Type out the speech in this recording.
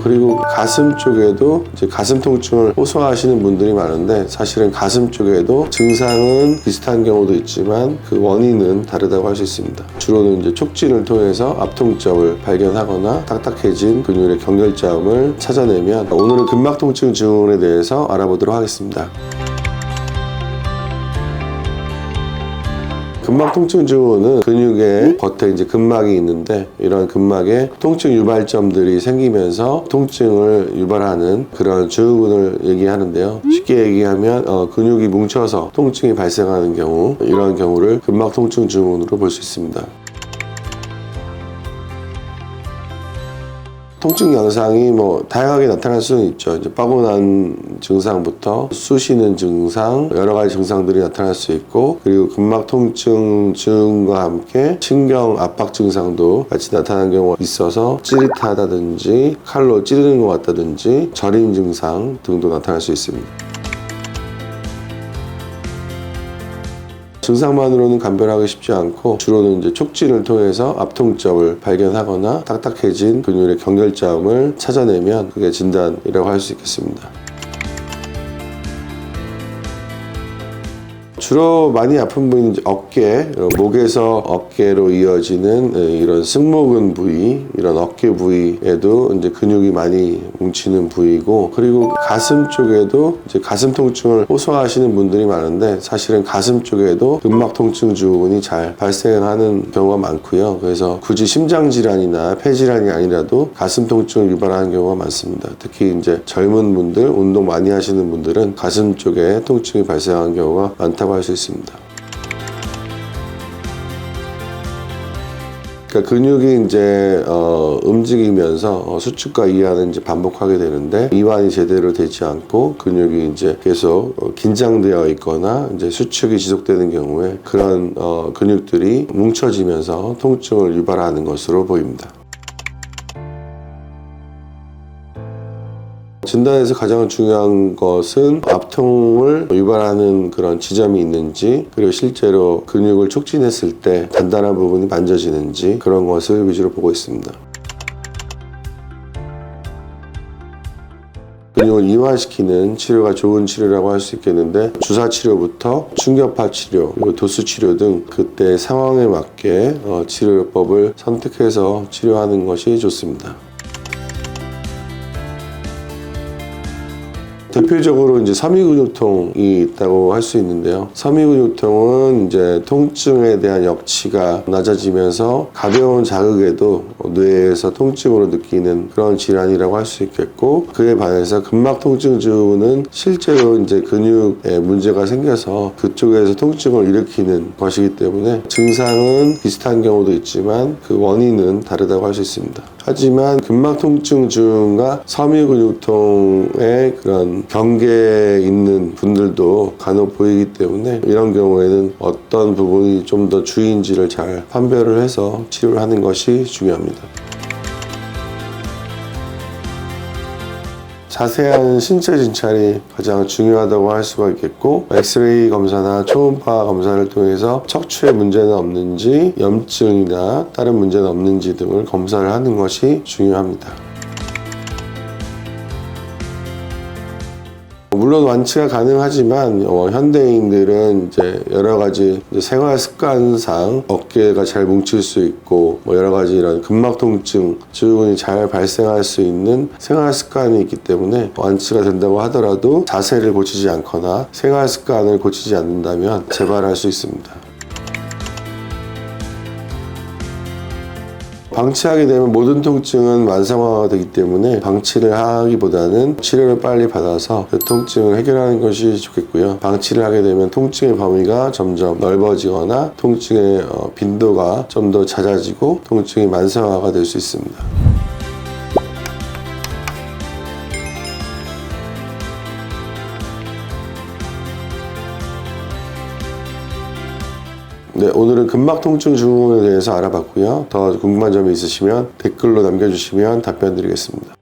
그리고 가슴 쪽에도 이제 가슴 통증을 호소하시는 분들이 많은데 사실은 가슴 쪽에도 증상은 비슷한 경우도 있지만 그 원인은 다르다고 할 수 있습니다. 주로는 이제 촉진을 통해서 압통점을 발견하거나 딱딱해진 근육의 경결점을 찾아내면 오늘은 근막통증 증후군에 대해서 알아보도록 하겠습니다. 근막통증 증후군은 근육의 겉에 이제 근막이 있는데 이런 근막에 통증 유발점들이 생기면서 통증을 유발하는 그런 증후군을 얘기하는데요. 쉽게 얘기하면 근육이 뭉쳐서 통증이 발생하는 경우, 이런 경우를 근막통증 증후군으로 볼 수 있습니다. 통증 양상이 다양하게 나타날 수는 있죠. 이제 뻐근한 증상부터 쑤시는 증상, 여러 가지 증상들이 나타날 수 있고, 그리고 근막 통증 증과 함께 신경 압박 증상도 같이 나타나는 경우가 있어서 찌릿하다든지 칼로 찌르는 것 같다든지 저림 증상 등도 나타날 수 있습니다. 증상만으로는 감별하기 쉽지 않고 주로는 이제 촉진을 통해서 압통점을 발견하거나 딱딱해진 근육의 경결점을 찾아내면 그게 진단이라고 할 수 있겠습니다. 주로 많이 아픈 부위는 이제 어깨, 목에서 어깨로 이어지는 이런 승모근 부위, 이런 어깨 부위에도 이제 근육이 많이 뭉치는 부위고, 그리고 가슴 쪽에도 이제 가슴 통증을 호소하시는 분들이 많은데 사실은 가슴 쪽에도 근막 통증 증후군이 잘 발생하는 경우가 많고요. 그래서 굳이 심장 질환이나 폐 질환이 아니라도 가슴 통증을 유발하는 경우가 많습니다. 특히 이제 젊은 분들, 운동 많이 하시는 분들은 가슴 쪽에 통증이 발생하는 경우가 많다고 할 수 있습니다. 그러니까 근육이 이제 움직이면서 수축과 이완을 이제 반복하게 되는데 이완이 제대로 되지 않고 근육이 이제 계속 긴장되어 있거나 이제 수축이 지속되는 경우에 그런 근육들이 뭉쳐지면서 통증을 유발하는 것으로 보입니다. 진단에서 가장 중요한 것은 압통을 유발하는 그런 지점이 있는지, 그리고 실제로 근육을 촉진했을 때 단단한 부분이 만져지는지 그런 것을 위주로 보고 있습니다. 근육을 이완시키는 치료가 좋은 치료라고 할 수 있겠는데 주사 치료부터 충격파 치료, 그리고 도수 치료 등 그때 상황에 맞게 치료법을 선택해서 치료하는 것이 좋습니다. 대표적으로 이제 섬유근육통이 있다고 할 수 있는데요. 섬유근육통은 이제 통증에 대한 역치가 낮아지면서 가벼운 자극에도 뇌에서 통증으로 느끼는 그런 질환이라고 할 수 있겠고, 그에 반해서 근막통증 증후군은 실제로 이제 근육에 문제가 생겨서 그쪽에서 통증을 일으키는 것이기 때문에 증상은 비슷한 경우도 있지만 그 원인은 다르다고 할 수 있습니다. 하지만 근막통증 증후군과 섬유근육통의 그런 경계에 있는 분들도 간혹 보이기 때문에 이런 경우에는 어떤 부분이 좀 더 주의인지를 잘 판별을 해서 치료를 하는 것이 중요합니다. 자세한 신체 진찰이 가장 중요하다고 할 수가 있겠고, 엑스레이 검사나 초음파 검사를 통해서 척추에 문제는 없는지, 염증이나 다른 문제는 없는지 등을 검사를 하는 것이 중요합니다. 물론 완치가 가능하지만 현대인들은 이제 여러 가지 생활 습관상 어깨가 잘 뭉칠 수 있고 여러 가지 이런 근막 통증 증후군이 잘 발생할 수 있는 생활 습관이 있기 때문에 완치가 된다고 하더라도 자세를 고치지 않거나 생활 습관을 고치지 않는다면 재발할 수 있습니다. 방치하게 되면 모든 통증은 만성화가 되기 때문에 방치를 하기보다는 치료를 빨리 받아서 그 통증을 해결하는 것이 좋겠고요. 방치를 하게 되면 통증의 범위가 점점 넓어지거나 통증의 빈도가 좀 더 잦아지고 통증이 만성화가 될 수 있습니다. 네, 오늘은 근막통증 증후군에 대해서 알아봤고요. 더 궁금한 점이 있으시면 댓글로 남겨주시면 답변 드리겠습니다.